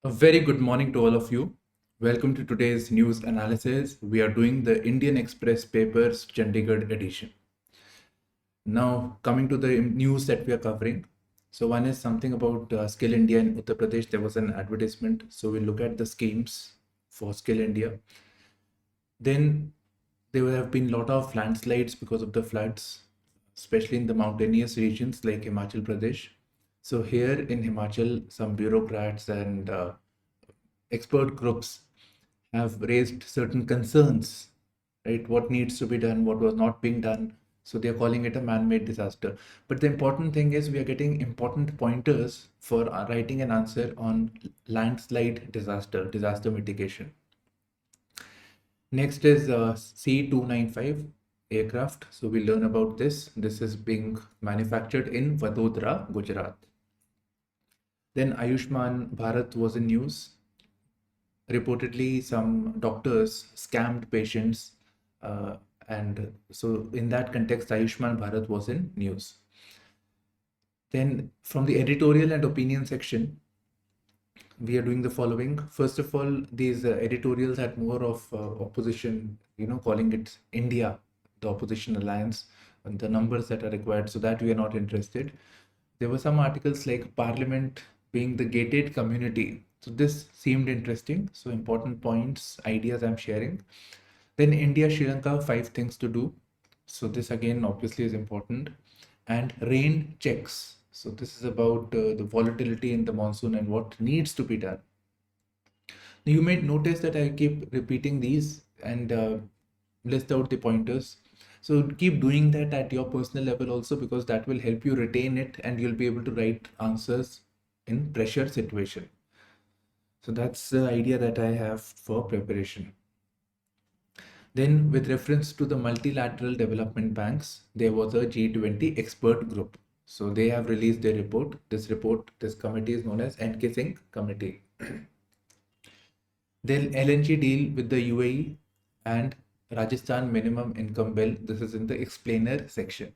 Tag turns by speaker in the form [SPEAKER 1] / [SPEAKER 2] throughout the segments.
[SPEAKER 1] A very good morning to all of you. Welcome to today's news analysis. We are doing the Indian Express papers Chandigarh edition. Now, coming to the news that we are covering. So, one is something about Skill India in Uttar Pradesh. There was an advertisement. So, we'll look at the schemes for Skill India. Then, there have been a lot of landslides because of the floods, especially in the mountainous regions like Himachal Pradesh. So, here in Himachal, some bureaucrats and expert groups have raised certain concerns, right? What needs to be done, what was not being done. So they're calling it a man-made disaster. But the important thing is we are getting important pointers for writing an answer on landslide disaster mitigation. Next is C295 aircraft. So we learn about this. This is being manufactured in Vadodara, Gujarat. Then Ayushman Bharat was in news. Reportedly some doctors scammed patients, and so in that context Ayushman Bharat was in news. Then from the editorial and opinion section we are doing the following. First of all, these editorials had more of opposition, calling it India, the opposition alliance, and the numbers that are required, so that we are not interested. There were some articles like Parliament being the gated community. So this seemed interesting. So important points, ideas I'm sharing. Then India, Sri Lanka, 5 things to do. So this again obviously is important. And rain checks. So this is about the volatility in the monsoon and what needs to be done. Now you may notice that I keep repeating these and list out the pointers. So keep doing that at your personal level also, because that will help you retain it and you'll be able to write answers in pressure situation. So that's the idea that I have for preparation. Then with reference to the multilateral development banks, there was a G20 expert group. So they have released their report. This committee is known as NK Singh Committee. Then LNG deal with the UAE and Rajasthan minimum income bill. This is in the explainer section.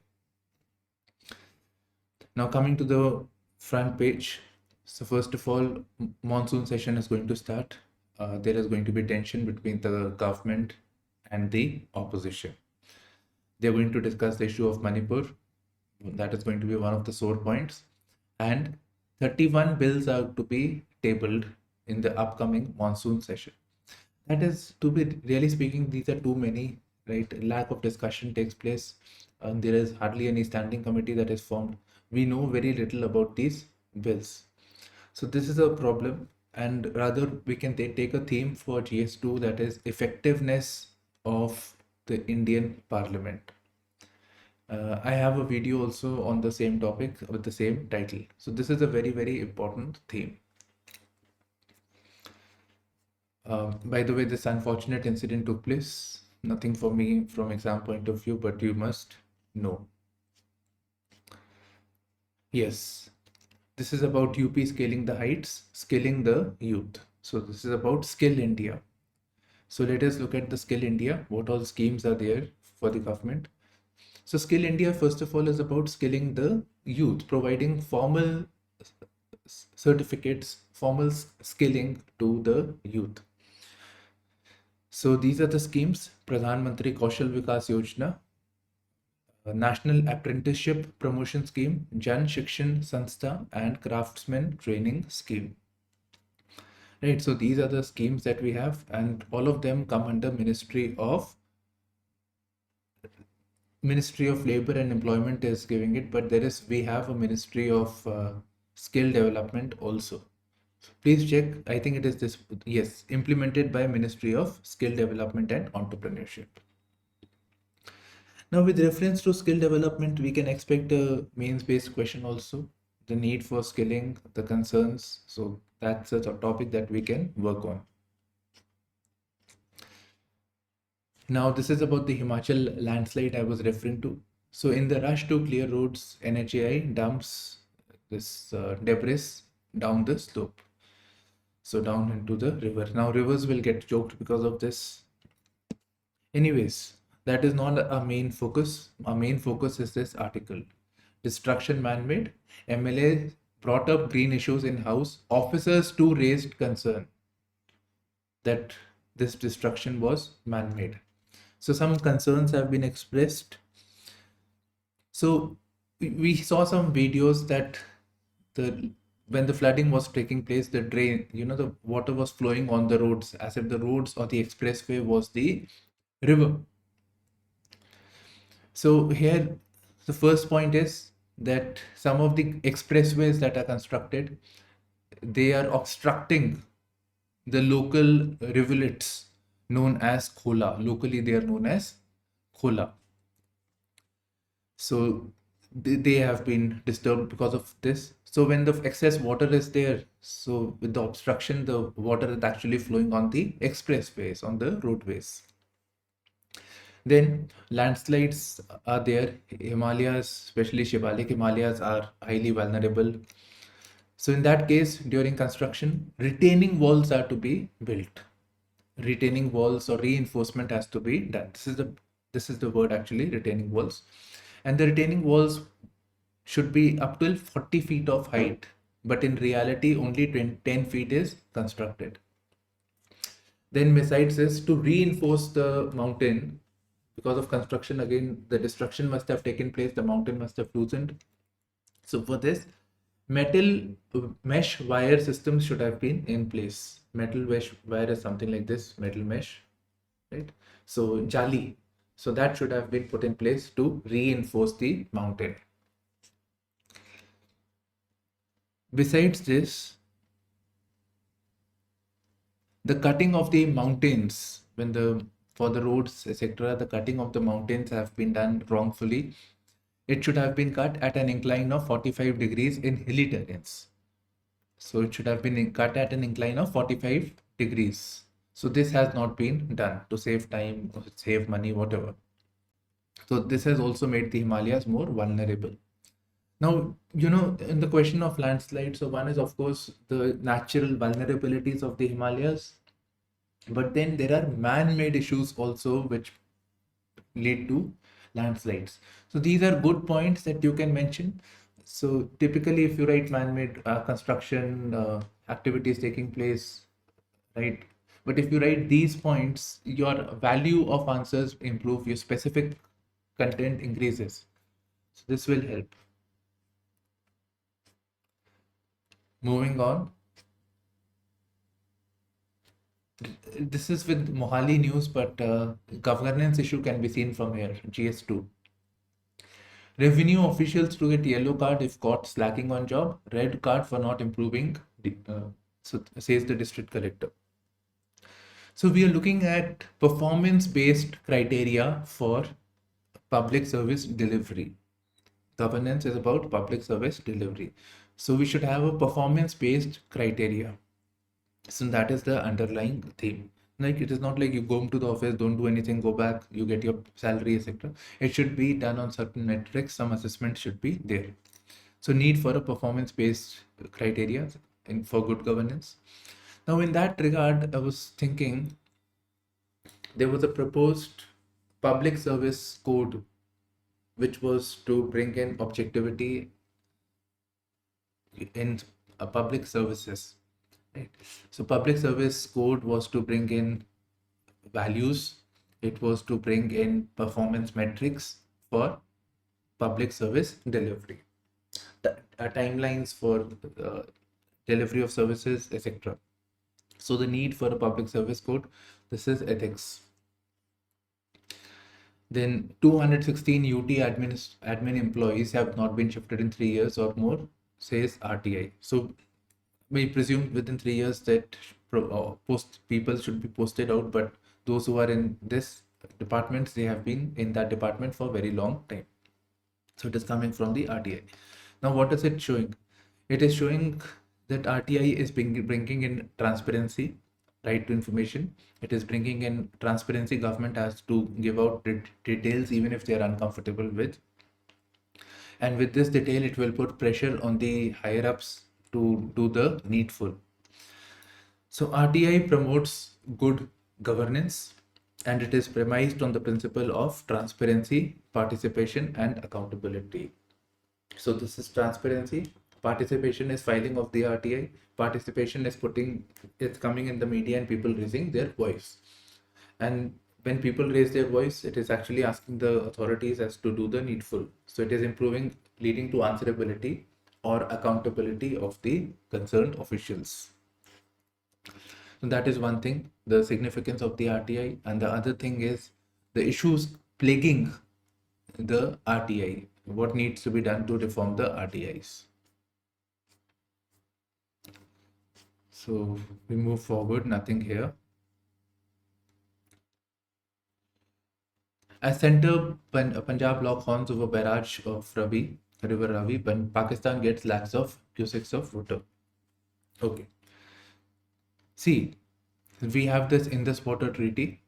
[SPEAKER 1] Now coming to the front page. So first of all, monsoon session is going to start. There is going to be tension between the government and the opposition. They're going to discuss the issue of Manipur. That is going to be one of the sore points. And 31 bills are to be tabled in the upcoming monsoon session. That is, to be really speaking, these are too many, right? Lack of discussion takes place. There is hardly any standing committee that is formed. We know very little about these bills. So this is a problem, and rather we can take a theme for GS2, that is effectiveness of the Indian Parliament. I have a video also on the same topic with the same title. So this is a very, very important theme. By the way, this unfortunate incident took place. Nothing for me from exam point of view, but you must know. Yes, this is about UP scaling the heights, skilling the youth. So this is about Skill India. So let us look at the Skill India. What all schemes are there for the government? So Skill India, first of all, is about skilling the youth, providing formal certificates, formal skilling to the youth. So these are the schemes: Pradhan Mantri Kaushal Vikas Yojana, National Apprenticeship Promotion Scheme, Jan Shikshan Sanstha, and Craftsman Training Scheme. Right, so these are the schemes that we have, and all of them come under Ministry of Labor and Employment is giving it, but we have a Ministry of Skill Development also. Please check. I think it is this. Yes, implemented by Ministry of Skill Development and Entrepreneurship. Now, with reference to skill development, we can expect a mains-based question also. The need for skilling, the concerns. So that's a topic that we can work on. Now, this is about the Himachal landslide I was referring to. So in the rush to clear roads, NHAI dumps this debris down the slope. So down into the river. Now rivers will get choked because of this. Anyways, that is not our main focus. Our main focus is this article. Destruction man-made. MLA brought up green issues in House, officers too raised concern that this destruction was man-made. So some concerns have been expressed. So we saw some videos that the when the flooding was taking place, the drain, the water was flowing on the roads as if the roads or the expressway was the river. So here, the first point is that some of the expressways that are constructed, they are obstructing the local rivulets known as khola. Locally, they are known as khola. So they have been disturbed because of this. So when the excess water is there, so with the obstruction, the water is actually flowing on the expressways, on the roadways. Then landslides are there. Himalayas, especially Shivalik Himalayas, are highly vulnerable. So in that case, during construction, retaining walls are to be built. Retaining walls or reinforcement has to be done. This is the word actually, retaining walls. And the retaining walls should be up till 40 feet of height, but in reality only 10 feet is constructed. Then besides this, to reinforce the mountain, because of construction, again the destruction must have taken place, the mountain must have loosened. So for this, metal mesh wire systems should have been in place. Metal mesh wire is something like this, metal mesh, right? So jali, so that should have been put in place to reinforce the mountain. Besides this, the cutting of the mountains, for the roads, etc., the cutting of the mountains have been done wrongfully. It should have been cut at an incline of 45 degrees in hilly terrains. So it should have been cut at an incline of 45 degrees. So this has not been done to save time, save money, whatever. So this has also made the Himalayas more vulnerable. Now, in the question of landslides, so one is of course the natural vulnerabilities of the Himalayas, but then there are man-made issues also which lead to landslides. So these are good points that you can mention. So typically, if you write man-made construction activities taking place, right? But if you write these points, your value of answers improve, your specific content increases. So this will help. Moving on. This is with Mohali news, but governance issue can be seen from here, GS2. Revenue officials to get yellow card if caught slacking on job, red card for not improving, so says the district collector. So we are looking at performance-based criteria for public service delivery. Governance is about public service delivery. So we should have a performance-based criteria. So that is the underlying theme. Like, it is not like you go to the office, don't do anything, go back, you get your salary, etc. It should be done on certain metrics. Some assessment should be there. So need for a performance-based criteria for good governance. Now, in that regard, I was thinking there was a proposed public service code which was to bring in objectivity in public services. Right. So public service code was to bring in values. It was to bring in performance metrics for public service delivery, timelines for delivery of services, etc. So the need for a public service code, this is ethics. Then 216 UT admin employees have not been shifted in 3 years or more, says RTI. So we presume within 3 years that people should be posted out, but those who are in this departments, they have been in that department for a very long time. So it is coming from the RTI. Now, what is it showing? It is showing that RTI is bringing in transparency, right to information. It is bringing in transparency. Government has to give out details even if they are uncomfortable with. And with this detail, it will put pressure on the higher ups to do the needful. So RTI promotes good governance, and it is premised on the principle of transparency, participation, and accountability. So this is transparency, Participation is filing of the RTI. Participation is it's coming in the media and people raising their voice. And when people raise their voice, it is actually asking the authorities as to do the needful. So it is improving, leading to answerability or accountability of the concerned officials. So that is one thing, the significance of the RTI. And the other thing is the issues plaguing the RTI. What needs to be done to reform the RTIs? So we move forward, nothing here. As center, Punjab lock horns over barrage of River Ravi, but Pakistan gets lakhs of cusecs of water. Okay. See, we have this Indus Water Treaty,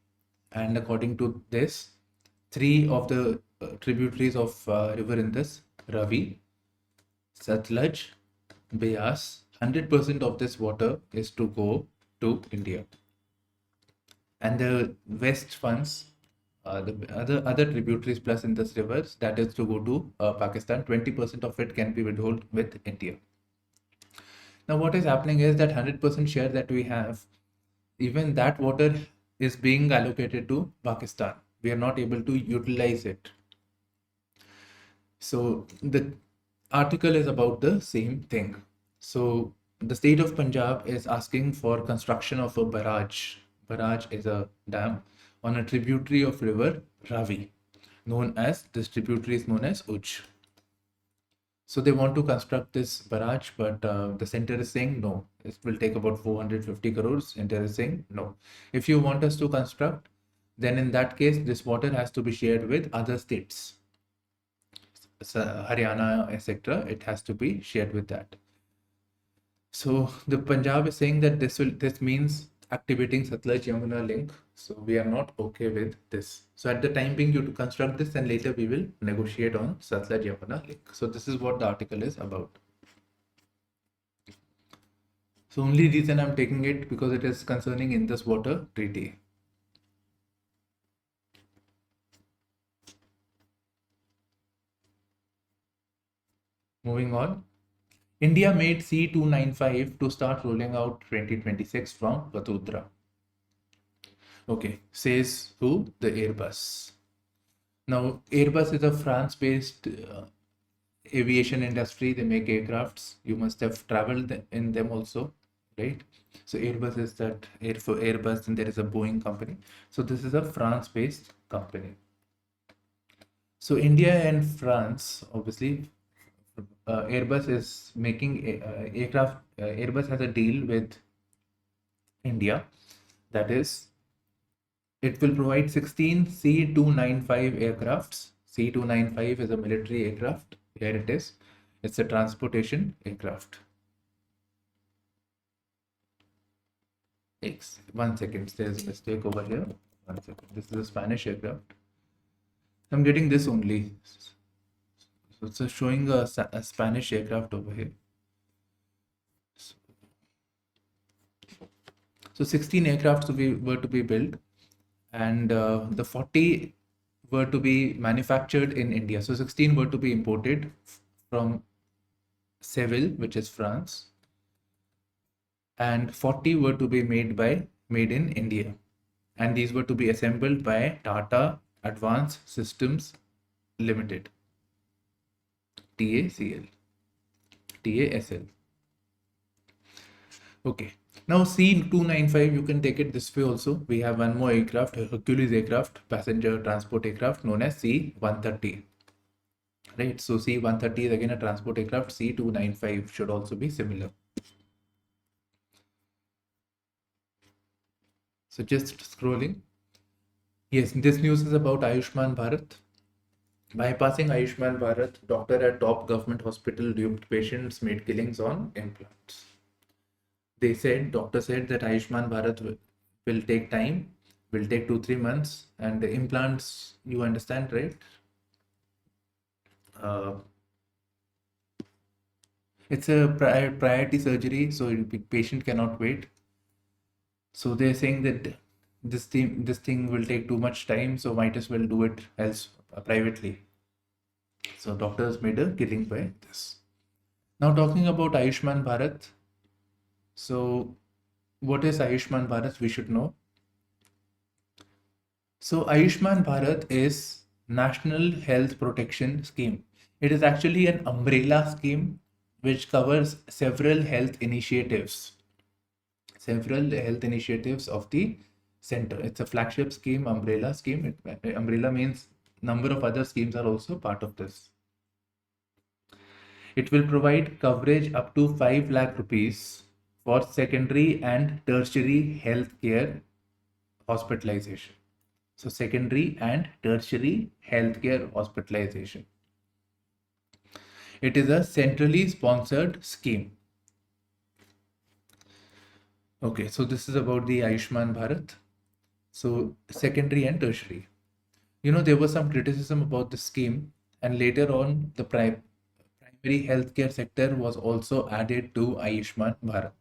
[SPEAKER 1] and according to this, three of the tributaries of River Indus, Ravi, Satluj, Beas, 100% of this water is to go to India. And the West funds, the other tributaries plus Indus rivers, that is to go to Pakistan. 20% of it can be withheld with India. Now, what is happening is that 100% share that we have, even that water is being allocated to Pakistan. We are not able to utilize it. So the article is about the same thing. So the state of Punjab is asking for construction of a barrage. Barrage is a dam on a tributary of river Ravi, this tributary is known as Uj. So they want to construct this barrage, but the center is saying no. It will take about 450 crores. Center is saying no. If you want us to construct, then in that case, this water has to be shared with other states. Haryana, etc. It has to be shared with that. So the Punjab is saying that this means activating Satluj Yamuna link. So we are not okay with this. So at the time being, you to construct this, and later we will negotiate on Satluj Yamuna link. So this is what the article is about. So only reason I'm taking it because it is concerning Indus Water Treaty. Moving on. India made C295 to start rolling out 2026 from Vadodara. Okay, says who? The Airbus. Now, Airbus is a France-based aviation industry. They make aircrafts. You must have traveled in them also, right? So Airbus is that for Airbus, and there is a Boeing company. So this is a France-based company. So India and France, obviously, Airbus is making aircraft. Airbus has a deal with India, that is, it will provide 16 C295 aircrafts. C295 is a military aircraft. Here it is. It's a transportation aircraft. One second, there's a mistake over here. One second. This is a Spanish aircraft. I'm getting this only. So it's showing a Spanish aircraft over here. So 16 aircrafts were to be built, and the 40 were to be manufactured in India. So 16 were to be imported from Seville, which is France, and 40 were to be made in India. And these were to be assembled by Tata Advanced Systems Limited, TASL. Okay. Now C295, you can take it this way also. We have one more aircraft, a Hercules aircraft, passenger transport aircraft known as C130. Right. So C130 is again a transport aircraft. C295 should also be similar. So just scrolling. Yes, this news is about Ayushman Bharat. Bypassing Ayushman Bharat, doctor at top government hospital duped patients made killings on implants. Doctor said that Ayushman Bharat will take time, will take 2-3 months, and the implants, you understand, right? It's a priority surgery, so patient cannot wait. So they're saying that this thing will take too much time, so might as well do it privately. So doctors made a killing by this. Now talking about Ayushman Bharat. So what is Ayushman Bharat? We should know. So Ayushman Bharat is National Health Protection Scheme. It is actually an umbrella scheme which covers several health initiatives of the center. It's a flagship scheme, umbrella scheme. Umbrella means number of other schemes are also part of this. It will provide coverage up to 5 lakh rupees for secondary and tertiary healthcare hospitalization. So secondary and tertiary healthcare hospitalization. It is a centrally sponsored scheme. Okay, so this is about the Ayushman Bharat. So secondary and tertiary. There was some criticism about the scheme, and later on the primary healthcare sector was also added to Ayushman Bharat.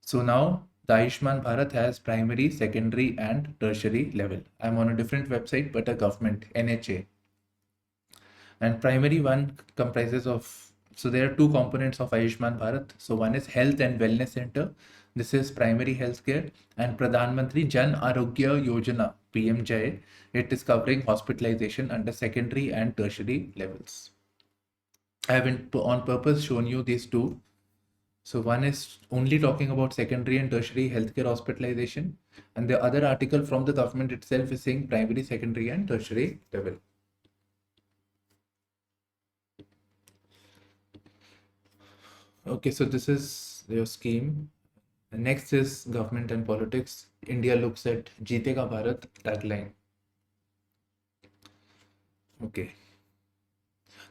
[SPEAKER 1] So now the Ayushman Bharat has primary, secondary, and tertiary level. I'm on a different website, but a government, NHA. And primary one comprises of, so there are two components of Ayushman Bharat. So one is Health and Wellness Center. This is primary healthcare, and Pradhan Mantri Jan Arogya Yojana, PMJ. It is covering hospitalization under secondary and tertiary levels. I haven't on purpose shown you these two. So one is only talking about secondary and tertiary healthcare hospitalization, and the other article from the government itself is saying primary, secondary, and tertiary level. Okay, so this is your scheme. Next is government and politics. India looks at Jeetega Bharat tagline. Okay.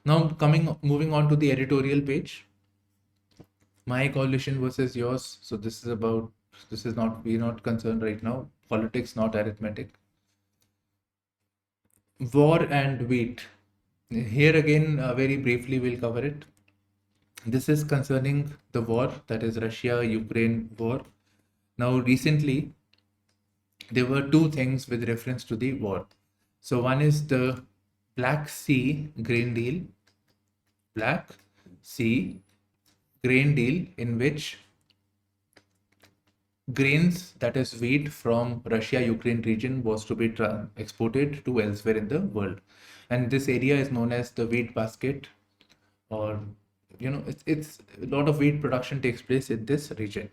[SPEAKER 1] Now moving on to the editorial page. My coalition versus yours. So this is not, we're not concerned right now. Politics, not arithmetic. War and wheat. Here again, very briefly, we'll cover it. This is concerning the war, that is Russia-Ukraine war. Now, recently, there were two things with reference to the war. So one is the Black Sea grain deal. Black Sea grain deal, in which grains, that is wheat, from Russia-Ukraine region was to be exported to elsewhere in the world. And this area is known as the wheat basket, or it's a lot of wheat production takes place in this region.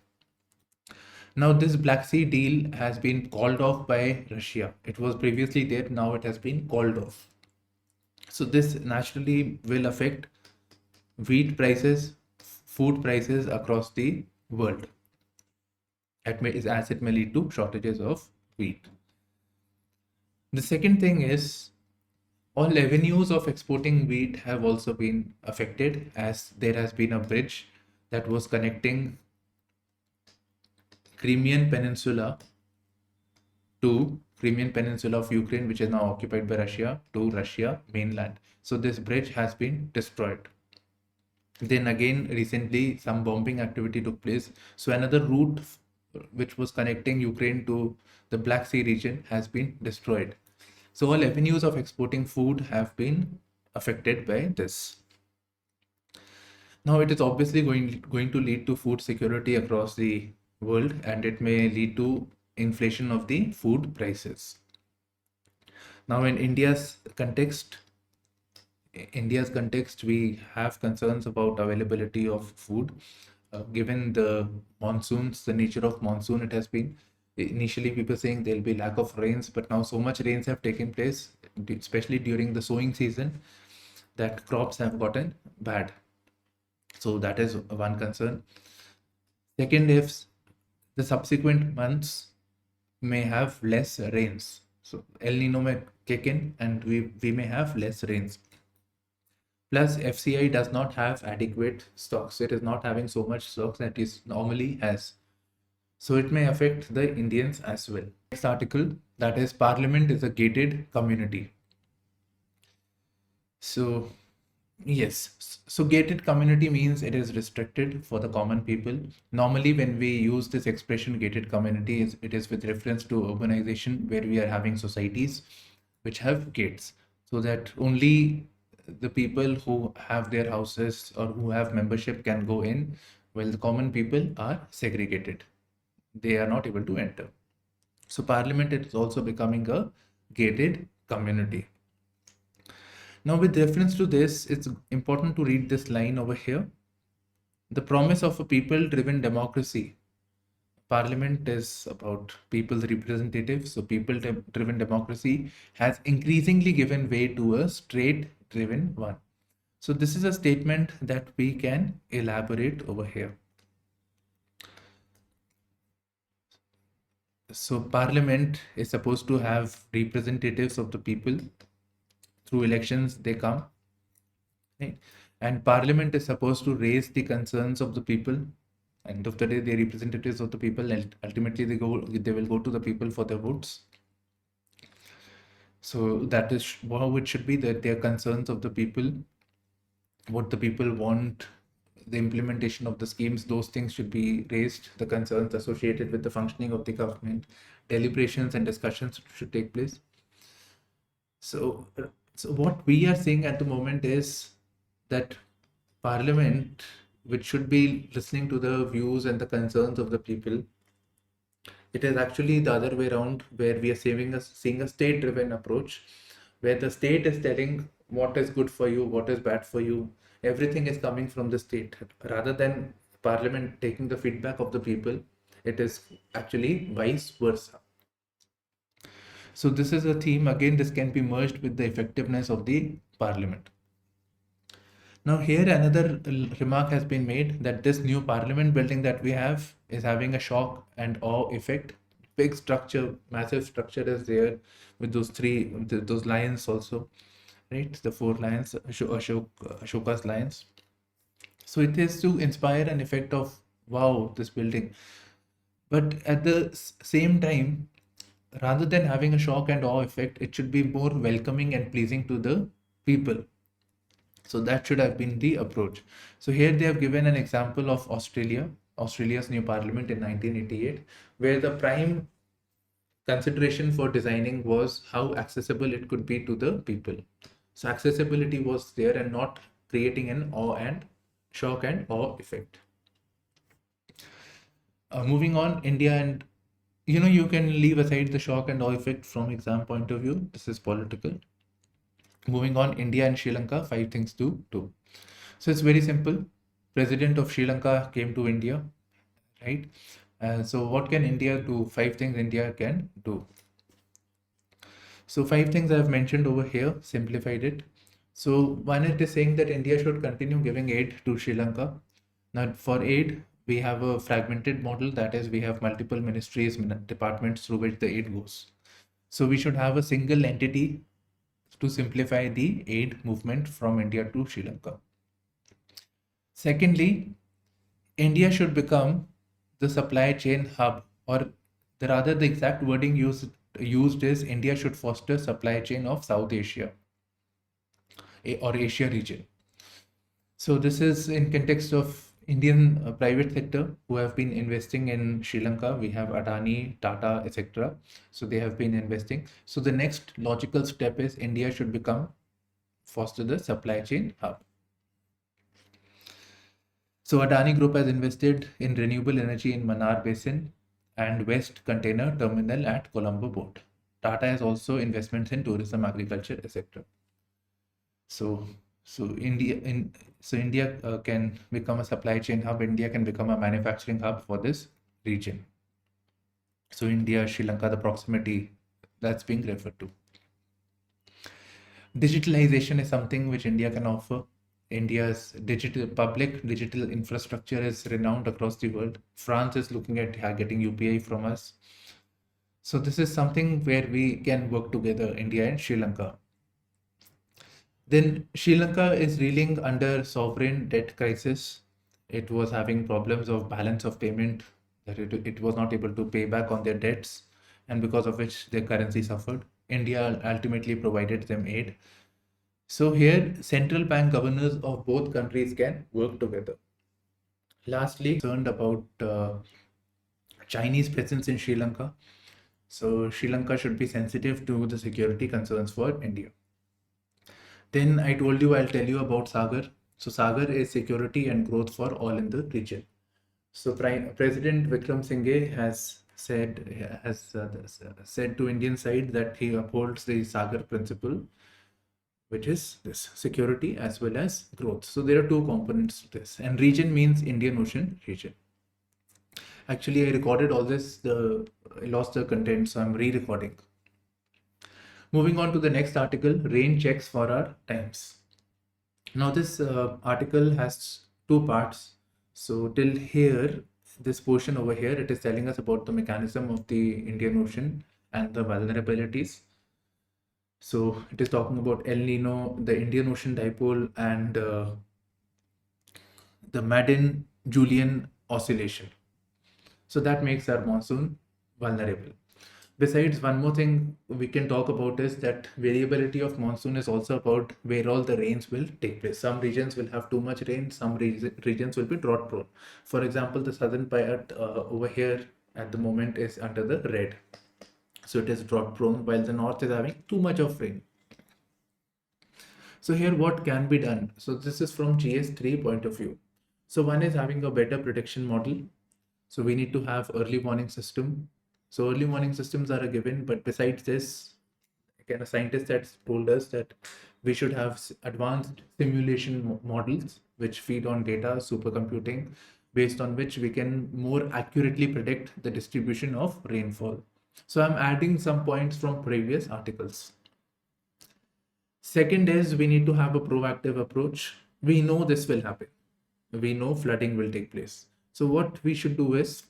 [SPEAKER 1] Now this Black Sea deal has been called off by Russia. It was previously there, now it has been called off. So this naturally will affect wheat prices, food prices across the world, as it may lead to shortages of wheat. The second thing is, all avenues of exporting wheat have also been affected, as there has been a bridge that was connecting Crimean Peninsula of Ukraine, which is now occupied by Russia, to Russia mainland. So this bridge has been destroyed. Then again, recently some bombing activity took place. So another route which was connecting Ukraine to the Black Sea region has been destroyed. So all avenues of exporting food have been affected by this. Now it is obviously going to lead to food security across the world, and it may lead to inflation of the food prices. Now in India's context, we have concerns about availability of food. Given the monsoons, the nature of monsoon, it has been initially people saying there'll be lack of rains, but now so much rains have taken place, especially during the sowing season, that crops have gotten bad. So that is one concern. Second, if the subsequent months may have less rains, so El Nino may kick in and we may have less rains. Plus, FCI does not have adequate stocks. It is not having so much stocks that it normally has. So it may affect the Indians as well. Next article, that is Parliament is a gated community. So yes, so gated community means it is restricted for the common people. Normally when we use this expression gated community, it is with reference to urbanization, where we are having societies which have gates, so that only the people who have their houses or who have membership can go in, while the common people are segregated. They are not able to enter. So Parliament is also becoming a gated community. Now, with reference to this, it's important to read this line over here. The promise of a people-driven democracy. Parliament is about people's representatives. So people-driven democracy has increasingly given way to a state-driven one. So this is a statement that we can elaborate over here. So Parliament is supposed to have representatives of the people. Through elections, they come. Right? And Parliament is supposed to raise the concerns of the people. End of the day, they're representatives of the people, and ultimately they will go to the people for their votes. So that is how it should be, that their concerns of the people, what the people want, the implementation of the schemes, those things should be raised. The concerns associated with the functioning of the government, deliberations and discussions should take place. So what we are seeing at the moment is that Parliament, which should be listening to the views and the concerns of the people, it is actually the other way around, where we are seeing a state-driven approach, where the state is telling what is good for you, what is bad for you. Everything is coming from the state. Rather than Parliament taking the feedback of the people, it is actually vice versa. So this is a theme. Again, this can be merged with the effectiveness of the Parliament. Now here another remark has been made that this new Parliament building that we have is having a shock and awe effect. Big structure, massive structure is there with those lions also, right? The 4 lions, Ashoka's lions. So it is to inspire an effect of, wow, this building. But at the same time, rather than having a shock and awe effect, it should be more welcoming and pleasing to the people. So that should have been the approach. So here they have given an example of Australia's new parliament in 1988, where the prime consideration for designing was how accessible it could be to the people. So accessibility was there and not creating an shock and awe effect. Moving on, India and you can leave aside the shock and awe effect from exam point of view. This is political. Moving on, India and Sri Lanka, 5 things to do. So it's very simple. President of Sri Lanka came to India, right? So what can India do? 5 things India can do. So 5 things I have mentioned over here, simplified it. So one, it is saying that India should continue giving aid to Sri Lanka. Now for aid, we have a fragmented model. That is, we have multiple ministries, departments through which the aid goes. So we should have a single entity to simplify the aid movement from India to Sri Lanka. Secondly, India should become the supply chain hub, or rather the exact wording used is India should foster supply chain of South Asia or Asia region. So this is in context of Indian private sector who have been investing in Sri Lanka. We have Adani, Tata, etc. So they have been investing. So the next logical step is India should foster the supply chain hub. So Adani Group has invested in renewable energy in Mannar Basin and West Container Terminal at Colombo Port. Tata has also investments in tourism, agriculture, etc. So India can become a supply chain hub. India can become a manufacturing hub for this region. So India, Sri Lanka, the proximity that's being referred to. Digitalization is something which India can offer. India's public digital infrastructure is renowned across the world. France is looking at getting UPI from us. So this is something where we can work together, India and Sri Lanka. Then Sri Lanka is reeling under sovereign debt crisis. It was having problems of balance of payment, that it was not able to pay back on their debts, and because of which their currency suffered. India ultimately provided them aid. So here, central bank governors of both countries can work together. Lastly, concerned about Chinese presence in Sri Lanka. So Sri Lanka should be sensitive to the security concerns for India. Then I told you I'll tell you about Sagar. So Sagar is security and growth for all in the region. So President Vikram Singhe has said to Indian side that he upholds the Sagar principle, which is this security as well as growth. So there are two components to this, and region means Indian Ocean region. Actually, I recorded all this. I lost the content, so I'm re-recording. Moving on to the next article, rain checks for our times. Now this article has two parts. So till here, this portion over here, it is telling us about the mechanism of the Indian Ocean and the vulnerabilities. So it is talking about El Nino, the Indian Ocean dipole, and the Madden-Julian oscillation. So that makes our monsoon vulnerable. Besides, one more thing we can talk about is that variability of monsoon is also about where all the rains will take place. Some regions will have too much rain, some regions will be drought prone. For example, the southern part over here at the moment is under the red. So it is drought prone, while the north is having too much of rain. So here what can be done? So this is from GS3 point of view. So one is having a better prediction model. So we need to have early warning system. So early warning systems are a given, but besides this, again, a scientist has told us that we should have advanced simulation models which feed on data, supercomputing, based on which we can more accurately predict the distribution of rainfall. So I'm adding some points from previous articles. Second is we need to have a proactive approach. We know this will happen. We know flooding will take place. So what we should do is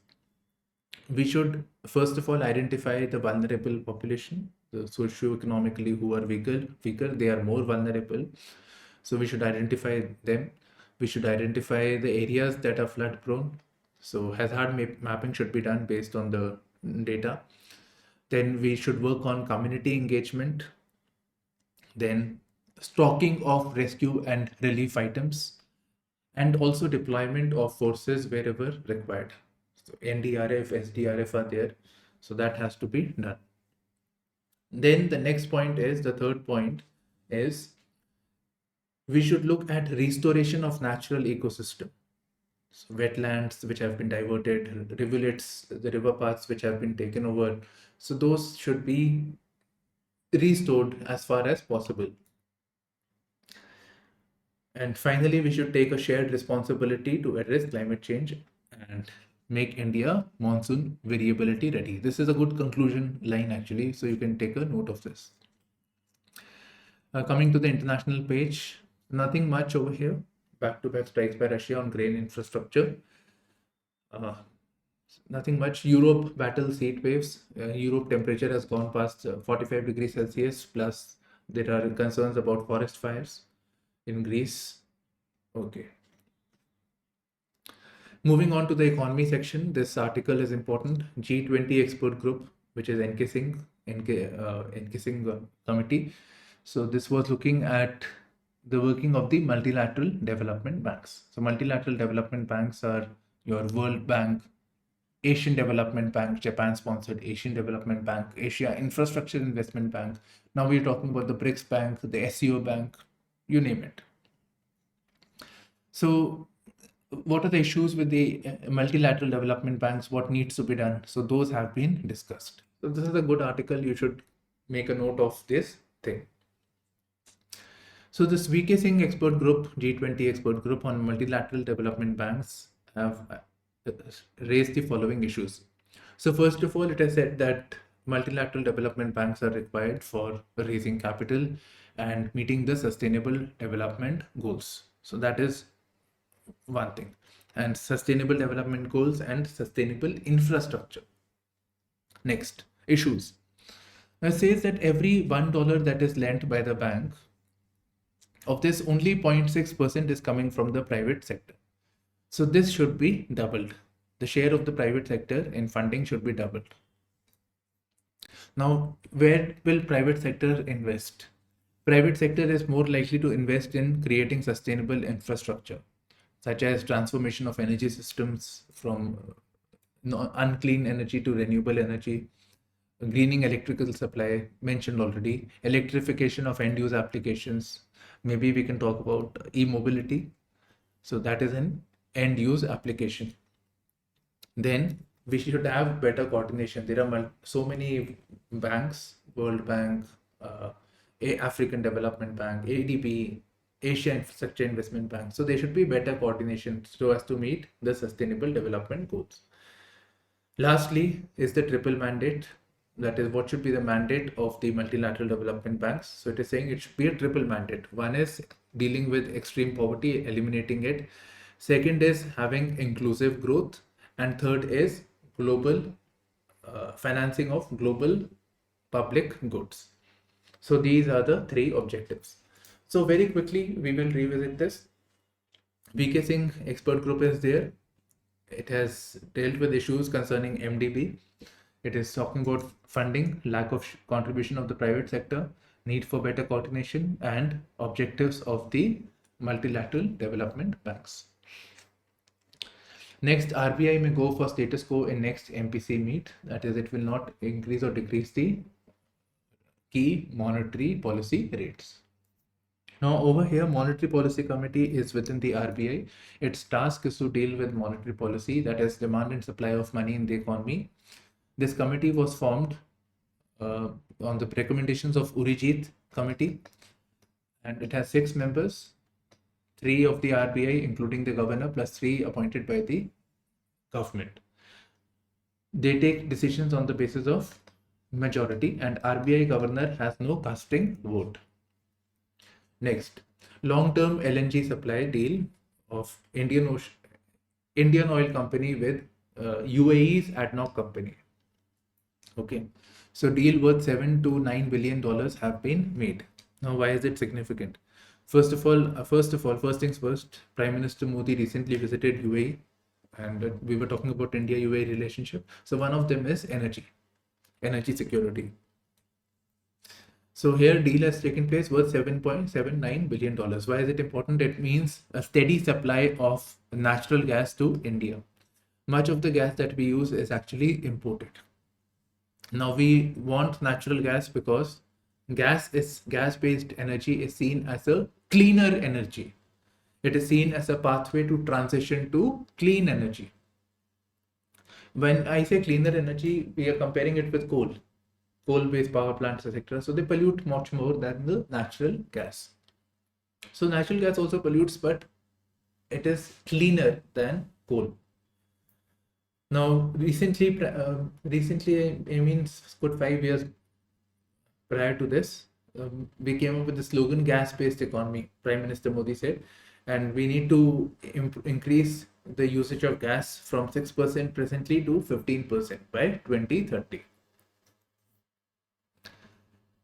[SPEAKER 1] we should first of all identify the vulnerable population, the socio-economically who are weaker, they are more vulnerable. So we should identify them. We should identify the areas that are flood prone. So hazard mapping should be done based on the data. Then we should work on community engagement. Then stocking of rescue and relief items, and also deployment of forces wherever required. So NDRF, SDRF are there. So that has to be done. Then the next point is, the third point is, we should look at restoration of natural ecosystem. So wetlands which have been diverted, rivulets, the river paths which have been taken over. So those should be restored as far as possible. And finally, we should take a shared responsibility to address climate change and make India monsoon variability ready. This is a good conclusion line actually, so you can take a note of this. Coming to the international page, nothing much over here. Back-to-back strikes by Russia on grain infrastructure. Nothing much. Europe battles heat waves. Europe temperature has gone past 45 degrees Celsius, plus there are concerns about forest fires in Greece. Okay. Moving on to the economy section, this article is important. G20 expert group, which is NKSING committee. So this was looking at the working of the multilateral development banks. So multilateral development banks are your World Bank, Asian Development Bank, Japan-sponsored Asian Development Bank, Asia Infrastructure Investment Bank. Now we're talking about the BRICS Bank, the SEO Bank, you name it. So what are the issues with the multilateral development banks? What needs to be done? So those have been discussed. So this is a good article. You should make a note of this thing. So this VK Singh expert group, G20 expert group on multilateral development banks have raised the following issues. So first of all, it has said that multilateral development banks are required for raising capital and meeting the sustainable development goals. So that is one thing. And sustainable development goals and sustainable infrastructure. Next, issues. It says that every $1 that is lent by the bank, of this only 0.6% is coming from the private sector. So this should be doubled. The share of the private sector in funding should be doubled. Now, where will private sector invest? Private sector is more likely to invest in creating sustainable infrastructure, such as transformation of energy systems from unclean energy to renewable energy, greening electrical supply, mentioned already, electrification of end use applications. Maybe we can talk about e-mobility. So that is an end use application. Then we should have better coordination. There are so many banks, World Bank, uh, African Development Bank, ADB, Asia Infrastructure Investment Bank. So there should be better coordination so as to meet the sustainable development goals. Lastly is the triple mandate. That is what should be the mandate of the multilateral development banks. So it is saying it should be a triple mandate. One is dealing with extreme poverty, eliminating it. Second is having inclusive growth. And third is global financing of global public goods. So these are the three objectives. So very quickly, we will revisit this. VK Singh expert group is there. It has dealt with issues concerning MDB. It is talking about funding, lack of contribution of the private sector, need for better coordination, and objectives of the multilateral development banks. Next, RBI may go for status quo in next MPC meet. That is, it will not increase or decrease the key monetary policy rates. Now over here, Monetary Policy Committee is within the RBI. Its task is to deal with monetary policy, that is demand and supply of money in the economy. This committee was formed on the recommendations of Urijit Committee, and it has 6 members, 3 of the RBI, including the governor, plus 3 appointed by the government. They take decisions on the basis of majority, and RBI governor has no casting vote. Next, long-term LNG supply deal of Indian Oil Company with UAE's ADNOC company. Okay, so deal worth $7 to $9 billion have been made. Now, why is it significant? First things first, Prime Minister Modi recently visited UAE, and we were talking about India-UAE relationship. So one of them is energy security. So here deal has taken place worth $7.79 billion. Why is it important? It means a steady supply of natural gas to India. Much of the gas that we use is actually imported. Now we want natural gas because gas-based energy is seen as a cleaner energy. It is seen as a pathway to transition to clean energy. When I say cleaner energy, we are comparing it with coal-based power plants, etc. So they pollute much more than the natural gas. So natural gas also pollutes, but it is cleaner than coal. Now, recently, I mean, good 5 years prior to this, we came up with the slogan gas-based economy, Prime Minister Modi said, and we need to increase the usage of gas from 6% presently to 15% by 2030.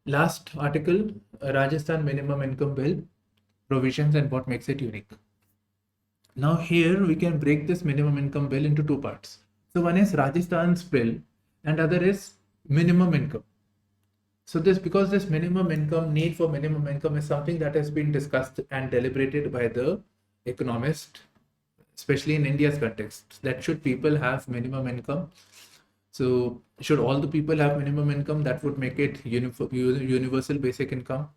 [SPEAKER 1] Last article, Rajasthan minimum income bill provisions and what makes it unique. Now here we can break this minimum income bill into 2 parts. So one is Rajasthan's bill and other is minimum income. So because this minimum income, need for minimum income is something that has been discussed and deliberated by the economist, especially in India's context, that should people have minimum income? So should all the people have minimum income? That would make it universal basic income.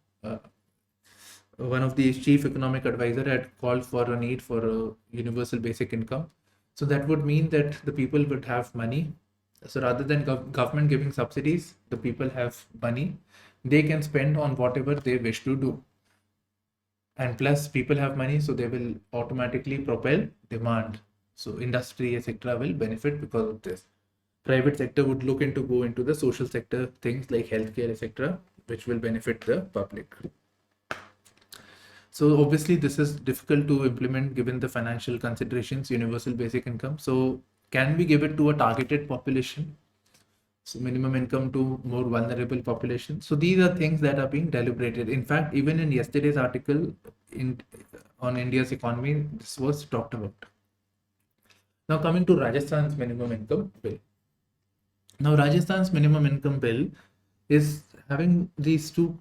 [SPEAKER 1] One of the chief economic advisor had called for a need for a universal basic income. So that would mean that the people would have money. So rather than government giving subsidies, the people have money. They can spend on whatever they wish to do. And plus people have money, so they will automatically propel demand. So industry, etc. will benefit because of this. Private sector would go into the social sector, things like healthcare, etc., which will benefit the public. So obviously this is difficult to implement given the financial considerations, universal basic income. So can we give it to a targeted population? So minimum income to more vulnerable population. So these are things that are being deliberated. In fact, even in yesterday's article on India's economy, this was talked about. Now coming to Rajasthan's minimum income bill. Now Rajasthan's minimum income bill is having these 2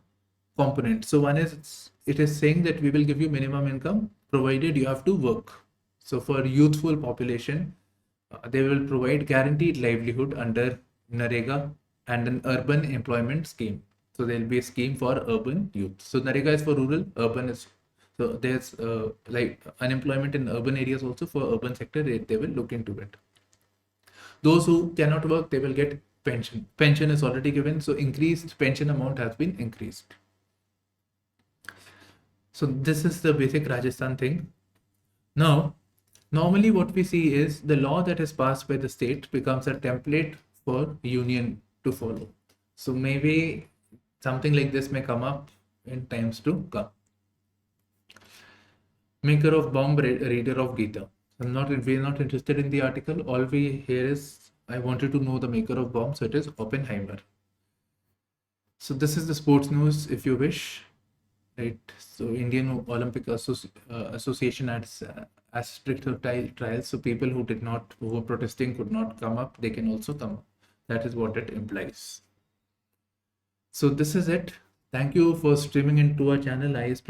[SPEAKER 1] components. So one is it is saying that we will give you minimum income provided you have to work. So for youthful population, they will provide guaranteed livelihood under Narega and an urban employment scheme. So there'll be a scheme for urban youth. So Narega is for rural, urban is, so there's like unemployment in urban areas also. For urban sector, they will look into it. Those who cannot work, they will get pension. Pension is already given, so increased pension amount has been increased. So this is the basic Rajasthan thing. Now, normally what we see is the law that is passed by the state becomes a template for union to follow. So maybe something like this may come up in times to come. Maker of bomb, reader of Gita. We're not interested in the article. All we hear is, I wanted to know the maker of bomb, so it is Oppenheimer. So this is the sports news if you wish. Right. So Indian Olympic Association has stricter trials. So people who were protesting could not come up. They can also come up. That is what it implies. So this is it. Thank you for streaming into our channel, IASPrimers.